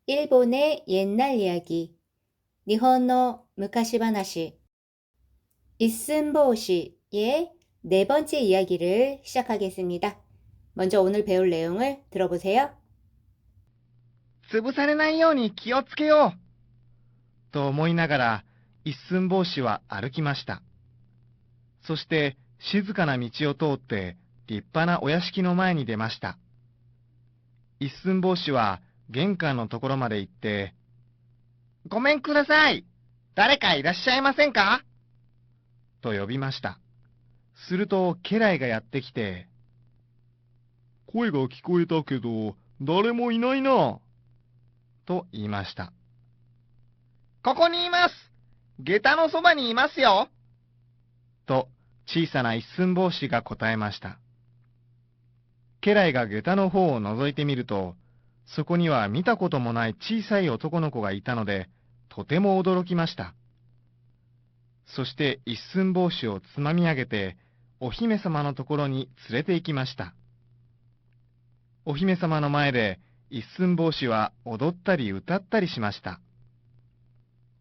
일본의 옛날 이야기, 니혼노 무카시바나시, 이슨보시의 네 번째 이야기를 시작하겠습니다. 먼저 오늘 배울 내용을 들어보세요. 潰されないように気をつけようと思いながら一寸法師は歩きました。そして静かな道を通って立派なお屋敷の前に出ました。一寸法師は玄関のところまで行って、ごめんください。誰かいらっしゃいませんかと呼びました。すると家来がやってきて、声が聞こえたけど誰もいないな。と言いました。ここにいます。下駄のそばにいますよ。と小さな一寸法師が答えました。家来が下駄の方を覗いてみると、そこには見たこともない小さい男の子がいたので、とても驚きました。そして一寸法師をつまみ上げて、お姫様のところに連れて行きました。お姫様の前で、一寸法師は踊ったり歌ったりしました。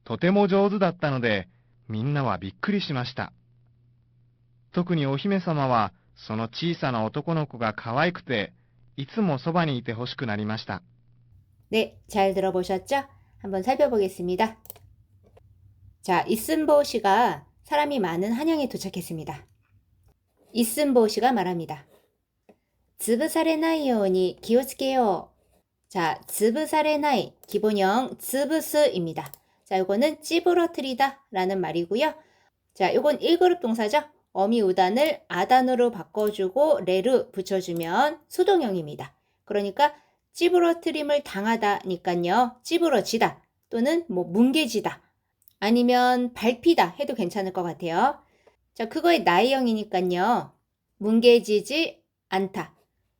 とても上手だったので、みんなはびっくりしました。特にお姫様は、その小さな男の子が可愛くて、いつもそばにいてほしくなりました。네, 잘 들어보셨죠? 한번 살펴보겠습니다. 자, 이슨보시가 사람이 많은 한양에 도착했습니다. 이슨보시가 말합니다. 潰されないように気をつけよう. 자, 潰されない 기본형 潰す입니다. 자, 요거는 찌부러뜨리다 라는 말이고요. 자, 요건 1그룹 동사죠. 어미우단을 아단으로 바꿔주고 레를 붙여주면 수동형입니다. 그러니까 찌부러뜨림을 당하다니까요. 찌부러지다 또는 뭉개지다 아니면 밟히다 해도 괜찮을 것 같아요. 자, 그거의 나이형이니까요. 뭉개지지 않다.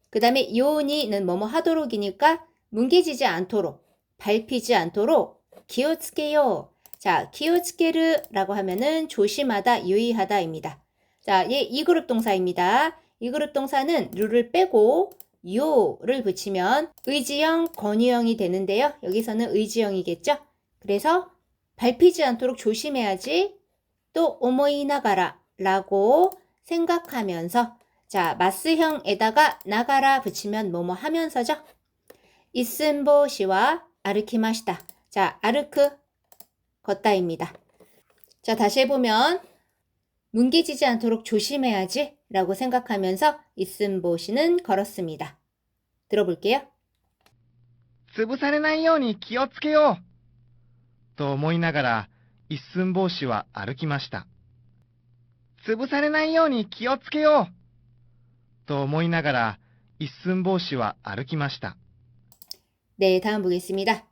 그 다음에 요니는 뭐뭐 하도록이니까 뭉개지지 않도록, 밟히지 않도록 기요츠케요. 자, 기요츠케르라고 하면은 조심하다, 유의하다입니다. 자, 얘 2그룹 동사입니다. 2그룹 동사는 룰을 빼고 요를 붙이면 의지형, 권유형이 되는데요. 여기서는 의지형이겠죠. 그래서 밟히지 않도록 조심해야지. 또 오모이나가라 라고 생각하면서 자, 마스형에다가 나가라 붙이면 뭐뭐 하면서죠. 이슨보시와 아르키마시다. 자, 아르크 걷다입니다. 자, 다시 해보면 뭉개지지 않도록 조심해야지 라고 생각하면서 이슨보시는 걸었습니다. 들어볼게요. 潰されないように気をつけようと思いながら一寸法師は歩きました。潰されないように気をつけようと思いながら一寸法師は歩きました。 네, 다음 보겠습니다.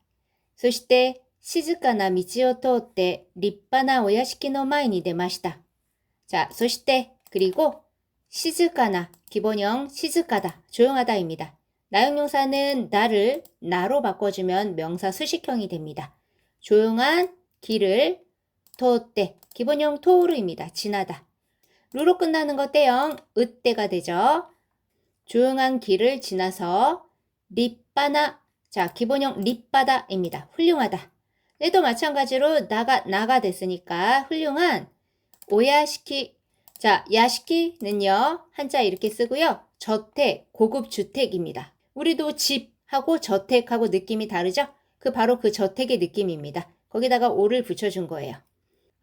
そして静かな道を通って立派なお屋敷の前に出ました. 자, そして 그리고 시즈카나 기본형 시즈카다 조용하다입니다. 나용용사는 나를 나로 바꿔주면 명사 수식형이 됩니다. 조용한 길을 토때 기본형 토우르입니다. 지나다. 루로 끝나는 거 때형 으때가 되죠. 조용한 길을 지나서 립바나 자 기본형 립바다입니다. 훌륭하다. 얘도 마찬가지로 나가 됐으니까 훌륭한 오야시키 자 야시키는요 한자 이렇게 쓰고요. 저택 고급 주택입니다. 우리도 집하고 저택하고 느낌이 다르죠? 바로 그 저택의 느낌입니다. 거기다가 오를 붙여준 거예요.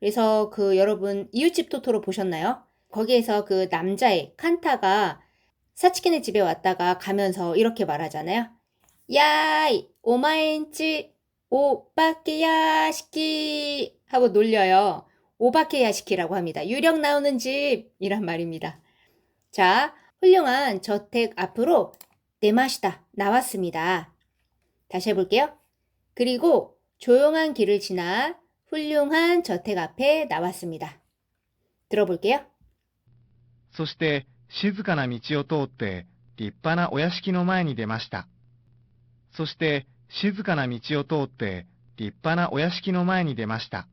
그래서 여러분 이웃집 토토로 보셨나요? 거기에서 그 남자의 칸타가 사치키네 집에 왔다가 가면서 이렇게 말하잖아요. 야이 오마엔치 오바케야시키 하고 놀려요. 오바케야시키라고 합니다. 유령 나오는 집 이란 말입니다. 자, 훌륭한 저택 앞으로 내마시다 나왔습니다. 다시 해볼게요. 그리고 조용한 길을 지나 훌륭한 저택 앞에 나왔습니다. 들어볼게요. そして静かな道を通って立派なお屋敷の前に出ました。そして静かな道を通って立派なお屋敷の前に出ました。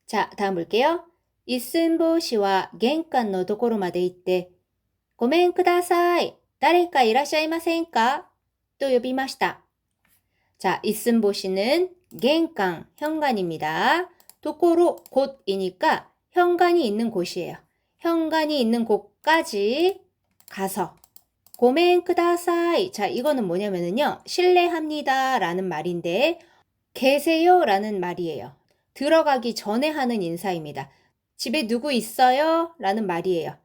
자, 다음 볼게요. 이슨보시와玄関のところまで行って ごめんください. 誰かいらっしゃいませんか? 또呼びました. 자, 이슨보시는 겐강, 현관입니다. 도코로 곳이니까 현관이 있는 곳이에요. 현관이 있는 곳까지 가서 고멘 쿠다사이. 자, 이거는 뭐냐면은요. 실례합니다 라는 말인데 계세요 라는 말이에요. 들어가기 전에 하는 인사입니다. 집에 누구 있어요? 라는 말이에요.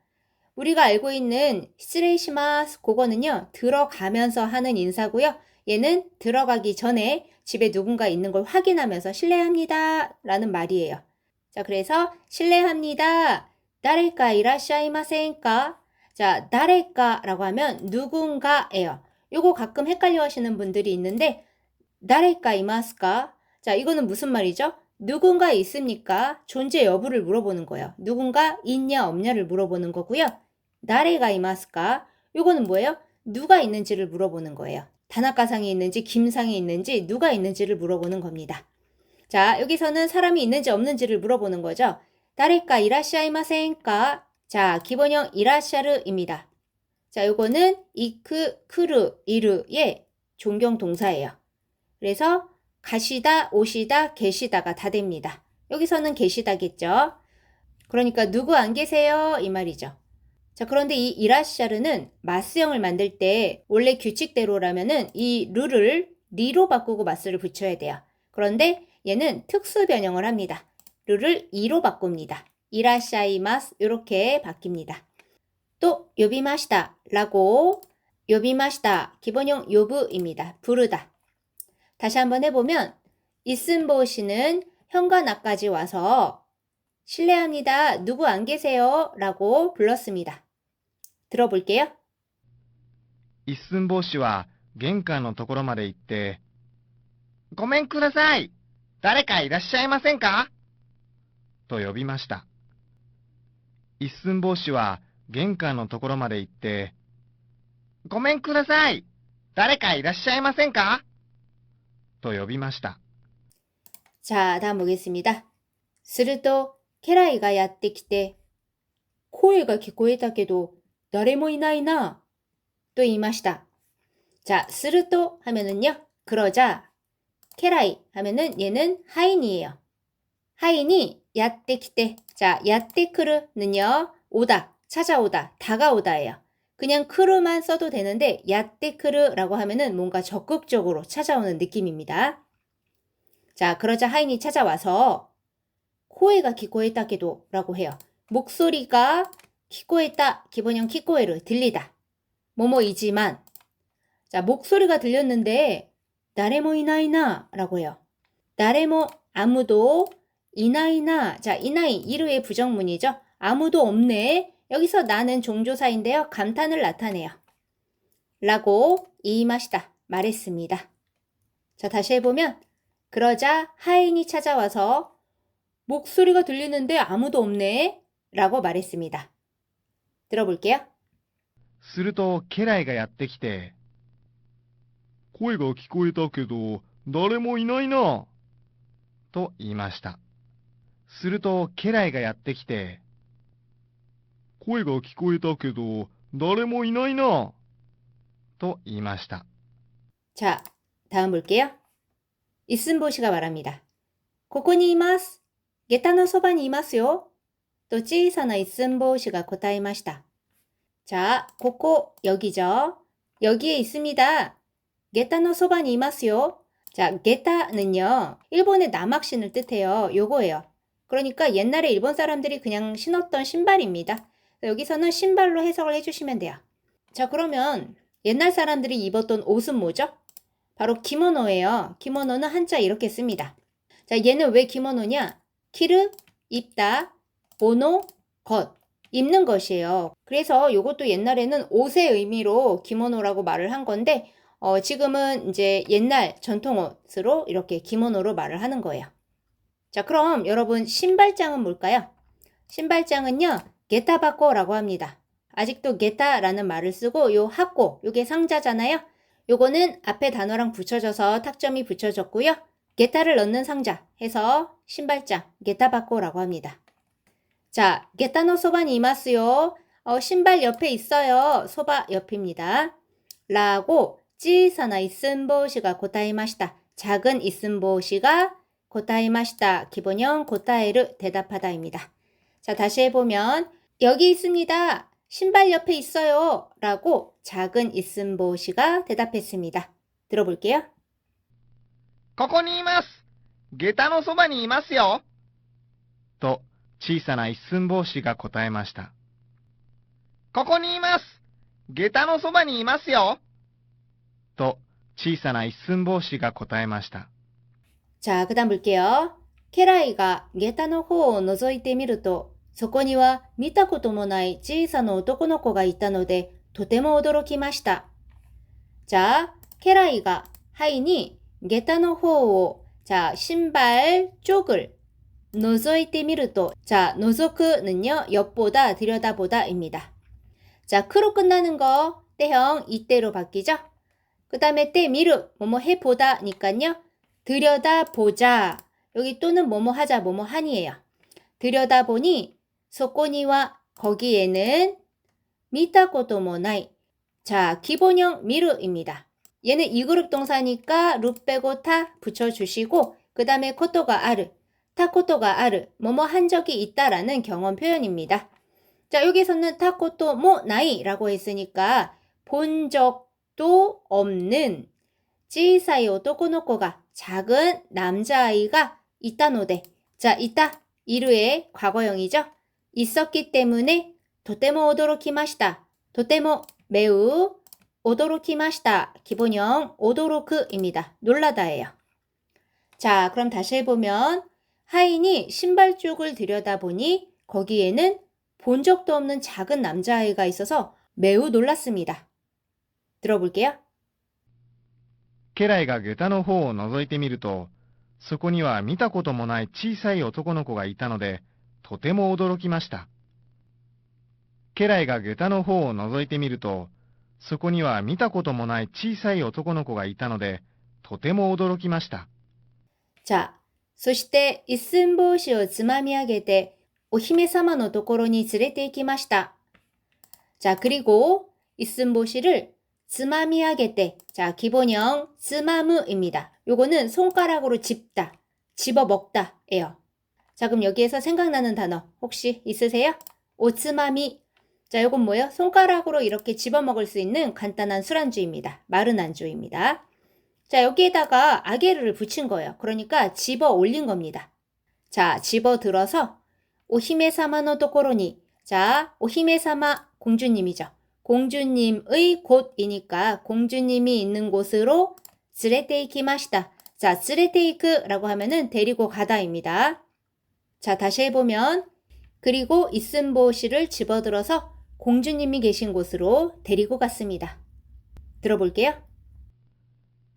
우리가 알고 있는 시레이시마스 그거는요. 들어가면서 하는 인사고요. 얘는 들어가기 전에 집에 누군가 있는 걸 확인하면서 실례합니다 라는 말이에요. 자, 그래서 실례합니다. 다레까 이라샤이마센까? 자, 다레까라고 하면 누군가예요. 요거 가끔 헷갈려 하시는 분들이 있는데 다레까 이마스까? 자, 이거는 무슨 말이죠? 누군가 있습니까? 존재 여부를 물어보는 거예요. 누군가 있냐 없냐를 물어보는 거고요. 나레가 이마스까? 요거는 뭐예요? 누가 있는지를 물어보는 거예요. 다나카상이 있는지 김상이 있는지 누가 있는지를 물어보는 겁니다. 자, 여기서는 사람이 있는지 없는지를 물어보는 거죠. 다레까 이라샤이마센까? 자, 기본형 이라샤르입니다. 자, 요거는 이크, 크르, 이르의 존경 동사예요. 그래서 가시다, 오시다, 계시다가 다 됩니다. 여기서는 계시다겠죠. 그러니까 누구 안 계세요? 이 말이죠. 자, 그런데 이 이라샤르는 마스형을 만들 때 원래 규칙대로라면은 이 르를 리로 바꾸고 마스를 붙여야 돼요. 그런데 얘는 특수 변형을 합니다. 르를 이로 바꿉니다. 이라샤이마스 이렇게 바뀝니다. 또 요비마시다 라고 요비마시다 기본형 요부입니다. 부르다. 다시 한번 해보면 이슨보시는 현관 앞까지 와서 실례합니다. 누구 안 계세요? 라고 불렀습니다. 들어볼게요. 一寸法師は玄関のところまで行って、ごめんください。誰かいらっしゃいませんかと呼びました。一寸法師は玄関のところまで行って、ごめんください。誰かいらっしゃいませんかと呼びました。 자, 다음 보겠습니다. すると家来がやってきて声が聞こえたけど誰もいないなと言いました. 자, すると하면은요. 그러자 케라이 하면은 얘는 하인이에요. 하인이 야떼키테. 자, 야떼크르는요. 오다, 찾아오다, 다가오다예요. 그냥 크루만 써도 되는데 야떼크르라고 하면은 뭔가 적극적으로 찾아오는 느낌입니다. 자, 그러자 하인이 찾아와서 코에가 기코에타게도 라고 해요. 목소리가 기코에타, 기본형 키코에르, 들리다. 뭐뭐이지만. 자, 목소리가 들렸는데 나레모 이나이나 라고 해요. 나레모 아무도 이나이나. 자, 이나이 이르의 부정문이죠. 아무도 없네. 여기서 나는 종조사인데요. 감탄을 나타내요. 라고 이마시다. 말했습니다. 자, 다시 해보면 그러자 하인이 찾아와서 목소리가 들리는데 아무도 없네. 라고 말했습니다. 들어볼게요. すると家来がやってきて、声が聞こえたけど、誰もいないな。と言いました。すると家来がやってきて、声が聞こえたけど、誰もいないな。と言いました。 자, 다음 볼게요. 이슨보시가 말합니다. ここにいます. 下駄のそばにいますよ. 또小さな이슨보시가答えました. 자, ここ 여기죠. 여기에 있습니다. 下駄のそばにいますよ. 자, 게타는요. 일본의 남학신을 뜻해요. 요거예요. 그러니까 옛날에 일본 사람들이 그냥 신었던 신발입니다. 여기서는 신발로 해석을 해주시면 돼요. 자, 그러면 옛날 사람들이 입었던 옷은 뭐죠? 바로 기모노예요. 기모노는 한자 이렇게 씁니다. 자, 얘는 왜 기모노냐? 키르, 입다, 보노, 것. 입는 것이에요. 그래서 이것도 옛날에는 옷의 의미로 기모노라고 말을 한 건데 지금은 이제 옛날 전통옷으로 이렇게 기모노로 말을 하는 거예요. 자, 그럼 여러분 신발장은 뭘까요? 신발장은요. 게타바코라고 합니다. 아직도 게타라는 말을 쓰고 요 하코, 요게 상자잖아요. 요거는 앞에 단어랑 붙여져서 탁점이 붙여졌고요. 게타를 넣는 상자 해서 신발장, 게타바코라고 합니다. 자, 게타노 소바니 이마스요. 신발 옆에 있어요. 소바 옆입니다. 라고 찌사나 이슨보시가 고타이마시다. 작은 이슨보시가 고타이마시다. 기본형 고타에르 대답하다입니다. 자, 다시 해보면 여기 있습니다. 신발 옆에 있어요. 라고 작은 이슨보시가 대답했습니다. 들어볼게요. ここにいます。下駄のそばにいますよ。と、小さな一寸法師が答えました。ここにいます。下駄のそばにいますよ。と、小さな一寸法師が答えました。 자, 그 다음 볼게요. 케라이가 게타の方を覗いてみると、そこには見たこともない小さな男の子がいたので、とても驚きました。 자, 케라이가 하인이 게타の方を 자, 신발 쪽을 覗いてみると 자, 노조크는요, 엿보다, 들여다보다입니다. 자, 크로 끝나는 거 때형 이때로 바뀌죠? 그 다음에 때 미르, 뭐뭐 해보다니까요. 들여다보자. 여기 또는 뭐뭐 하자, 뭐뭐 하니에요. 들여다보니 소코니와 거기에는 미타코토모 나이. 자, 기본형 미르입니다. 얘는 2그룹 동사니까 루 빼고 타 붙여주시고 그 다음에 코토가 아르, 타코토가 아르, 뭐뭐 한 적이 있다라는 경험 표현입니다. 자, 여기서는 타코토 모 나이라고 했으니까 본 적도 없는 찌사이 오토코노코가 작은 남자아이가 있다노데. 자, 있다. 이루의 과거형이죠. 있었기 때문에 도테모 오도로키마시다. 도테모 매우 오도로키마시다. 기본형 오도로크입니다. 놀라다예요. 자, 그럼 다시 해보면 하인이 신발 쪽을 들여다보니 거기에는 본 적도 없는 작은 남자아이가 있어서 매우 놀랐습니다. 들어볼게요. 家来が下駄の方を覗いてみると、そこには見たこともない小さい男の子がいたので、とても驚きました。家来が下駄の方を覗いてみると、そこには見たこともない小さい男の子がいたので、とても驚きました。 자, そして一寸法師をつまみ上げてお姫様のところに連れて行きました。 자, 그리고 이슨보시를 즈마미하게때. 자, 기본형 즈마무입니다. 요거는 손가락으로 집다, 집어먹다예요. 자, 그럼 여기에서 생각나는 단어 혹시 있으세요? 오츠마미. 자, 요건 뭐예요? 손가락으로 이렇게 집어먹을 수 있는 간단한 술안주입니다. 마른 안주입니다. 자, 여기에다가 아게르를 붙인 거예요. 그러니까 집어 올린 겁니다. 자, 집어 들어서 오히메사마노 도코로니. 자, 오히메사마 공주님이죠. 공주님의 곳이니까 공주님이 있는 곳으로 즈레테이키마시다. 자, 즈레테이크라고 하면은 데리고 가다입니다. 자, 다시 해보면 그리고 이슨보시를 집어들어서 공주님이 계신 곳으로 데리고 갔습니다. 들어볼게요.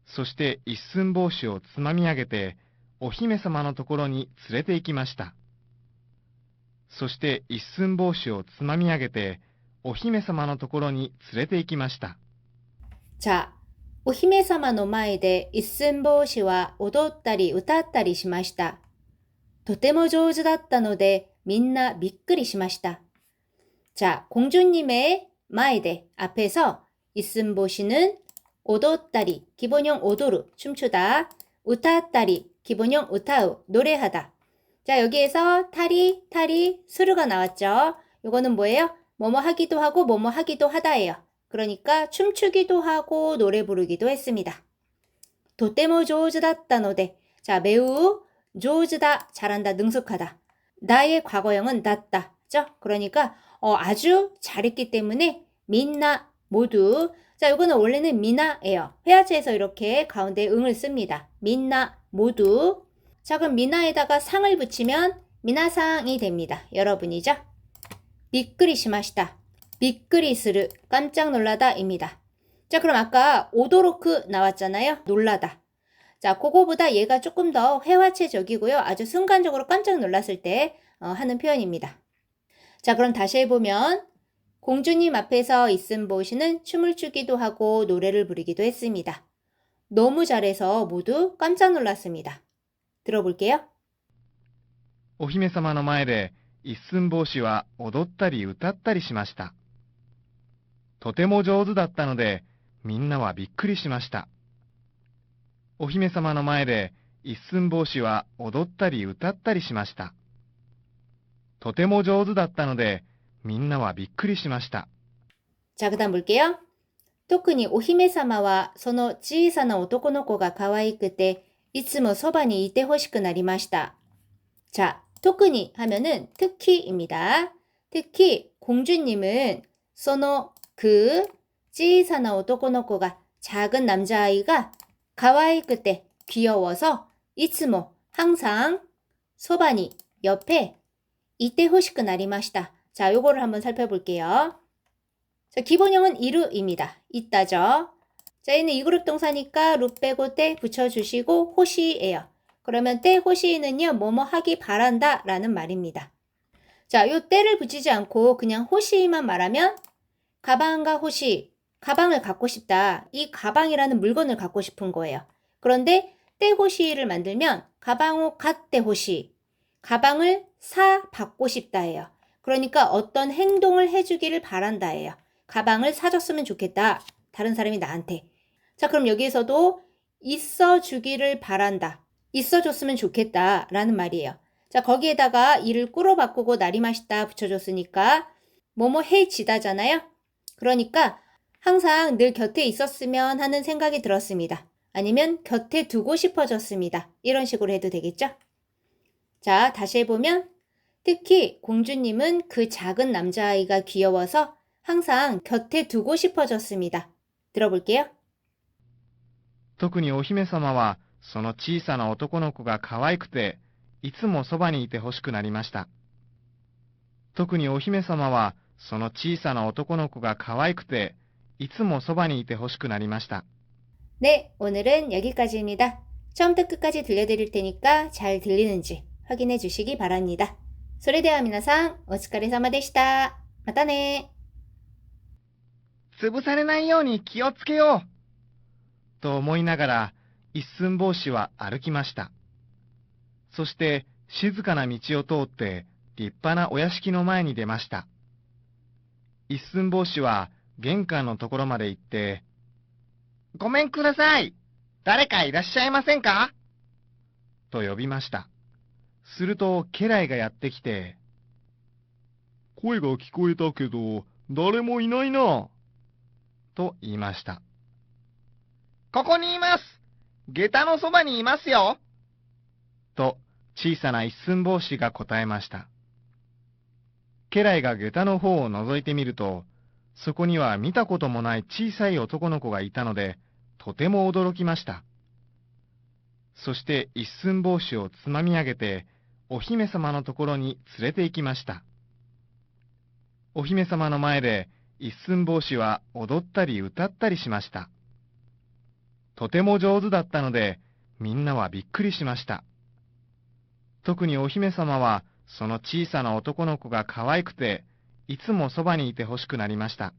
そして一寸法師をつまみ上げて、お姫様のところに連れて行きました。そして一寸法師をつまみ上げて、お姫様のところに連れて行きました。 자, お姫様の前で一寸法師は踊ったり歌ったりしました。とても上手だったのでみんなびっくりしました。 자, 공주님의 마에데 앞에서 이슨보시는 오도따리 기본형 오도르 춤추다, 우타따리 기본형 우타우 노래하다. 자, 여기에서 타리 타리 수르가 나왔죠. 이거는 뭐예요? 뭐뭐 하기도 하고 뭐뭐 하기도 하다예요. 그러니까 춤추기도 하고 노래 부르기도 했습니다. 도테모 조즈다ったので. 자, 매우 조즈다 잘한다 능숙하다. 나의 과거형은 낫다죠. 그러니까 아주 잘했기 때문에 민나 모두. 자, 이거는 원래는 미나예요. 회화체에서 이렇게 가운데 응을 씁니다. 민나 모두. 자, 그럼 미나에다가 상을 붙이면 미나상이 됩니다. 여러분이죠. 비끄리 시마시다. 비끄리스르 깜짝 놀라다입니다. 자, 그럼 아까 오도로크 나왔잖아요. 놀라다. 자, 그거보다 얘가 조금 더 회화체적이고요. 아주 순간적으로 깜짝 놀랐을 때 하는 표현입니다. 자, 그럼 다시 해보면 공주님 앞에서 이슨보시는 춤을 추기도 하고 노래를 부르기도 했습니다. 너무 잘해서 모두 깜짝 놀랐습니다. 들어볼게요. お姫様の前で一寸法師は踊ったり歌ったりしました。とても上手だったのでみんなはびっくりしました。お姫様の前で一寸法師は踊ったり歌ったりしました。とても上手だったので、みんなはびっくりしました。 자, 그다음 볼게요. 特にお姫様はその小さな男の子が可愛くていつもそばにいてほしくなりました. 자, 特に 하면은 특히입니다. 특히 공주님은 その그小さな男の子が 작은 남자아이가 可愛くて 귀여워서 いつも 항상 そばに 옆에 いてほしくなりました. 자, 요거를 한번 살펴볼게요. 자, 기본형은 이루입니다. 있다죠. 자, 얘는 이그룹 동사니까 루 빼고 때 붙여주시고 호시예요. 그러면 때 호시는요, 뭐뭐 하기 바란다 라는 말입니다. 자, 요 때를 붙이지 않고 그냥 호시만 말하면 가방과 호시, 가방을 갖고 싶다. 이 가방이라는 물건을 갖고 싶은 거예요. 그런데 때 호시를 만들면 가방을 갖때 호시, 가방을 사 받고 싶다예요. 그러니까 어떤 행동을 해주기를 바란다예요. 가방을 사줬으면 좋겠다. 다른 사람이 나한테. 자, 그럼 여기에서도 있어주기를 바란다. 있어줬으면 좋겠다. 라는 말이에요. 자, 거기에다가 이를 꾸로 바꾸고 날이 맛있다 붙여줬으니까 뭐뭐 해지다잖아요. 그러니까 항상 늘 곁에 있었으면 하는 생각이 들었습니다. 아니면 곁에 두고 싶어졌습니다. 이런 식으로 해도 되겠죠? 자, 다시 해보면 특히 공주님은 그 작은 남자아이가 귀여워서 항상 곁에 두고 싶어졌습니다. 들어볼게요. 特にお姫様はその小さな男の子が可愛くていつもそばにいてほしくなりました。特にお姫様はその小さな男の子が可愛くていつもそばにいてほしくなりました。 네, 오늘은 여기까지입니다. 처음부터 끝까지 들려드릴 테니까 잘 들리는지 확인해 주시기 바랍니다. それでは皆さん、お疲れ様でした。またね。潰されないように気をつけようと思いながら一寸法師は歩きました。そして静かな道を通って立派なお屋敷の前に出ました。一寸法師は玄関のところまで行って、ごめんください。誰かいらっしゃいませんかと呼びました。すると家来がやってきて、声が聞こえたけど誰もいないなと言いました。ここにいます。下駄のそばにいますよ。と小さな一寸法師が答えました。家来が下駄の方を覗いてみると、そこには見たこともない小さい男の子がいたので、とても驚きました。そして一寸法師をつまみ上げて、お姫様のところに連れて行きました。お姫様の前で一寸法師は踊ったり歌ったりしました。とても上手だったので、みんなはびっくりしました。特にお姫様は、その小さな男の子が可愛くて、いつもそばにいてほしくなりました。